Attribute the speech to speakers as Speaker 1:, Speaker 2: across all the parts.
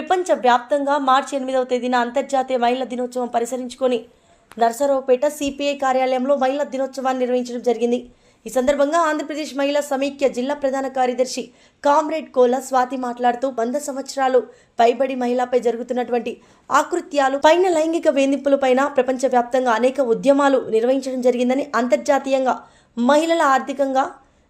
Speaker 1: ప్రపంచ వ్యాప్తంగా మార్చి 8వ తేదీన అంతర్జాతీయ మహిళా దినోత్సవం పరిసరించుకొని నర్సరావుపేట సిపిఐ కార్యాలయంలో మహిళా దినోత్సవాన్ని నిర్వహించడం జరిగింది। ఈ సందర్భంగా ఆంధ్రప్రదేశ్ మహిళా సమైక్య జిల్లా ప్రధాన కార్యదర్శి కామ్రేడ్ కోల స్వాతి మాట్లాడుతూ 100 సంవత్సరాలు పైబడి మహిళపై జరుగుతున్నటువంటి ఆకృత్యాలు పైన లైంగిక వేధింపులపైన ప్రపంచవ్యాప్తంగా అనేక ఉద్యమాలు నిర్వహించడం జరిగిందని, అంతర్జాతీయంగా మహిళల ఆర్థికంగా,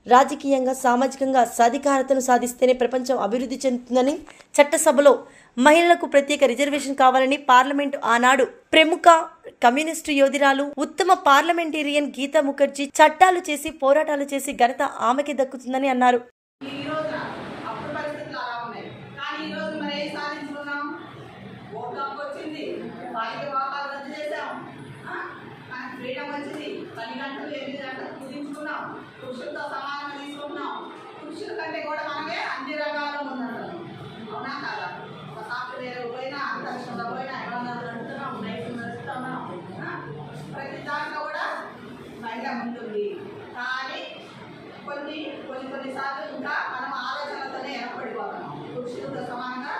Speaker 1: రాజకీయంగా, సామాజికంగా సాధికారతను సాధిస్తేనే ప్రపంచం అభివృద్ధి చెందుతుందని, చట్టసభలో మహిళలకు ప్రత్యేక రిజర్వేషన్ కావాలని పార్లమెంటు ఆనాడు ప్రముఖ కమ్యూనిస్టు యోధురాలు ఉత్తమ పార్లమెంటేరియన్ గీతా ముఖర్జీ చట్టాలు చేసి పోరాటాలు చేసి ఘనత ఆమెకి దక్కుతుందని అన్నారు।
Speaker 2: ప్రతి దాంట్లో కూడా మహిళ ఉంటుంది, కానీ కొన్నిసార్లు ఇంకా మనం ఆలోచనలతోనే ఏర్పడిపోతున్నాం। పురుషులతో సమానంగా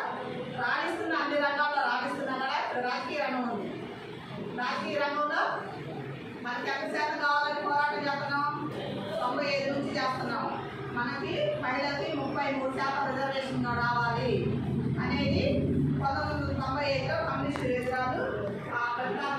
Speaker 2: రాణిస్తున్న అన్ని రంగాల్లో రాణిస్తున్నాం కదా। రాజకీయ రంగం ఉంది, రాజకీయ రంగంలో మనకి ఎంత శాతం కావాలని పోరాటం చేస్తున్నాం, 95 నుంచి చేస్తున్నాం। మనకి మహిళకి 33% రిజర్వేషన్ రావాలి।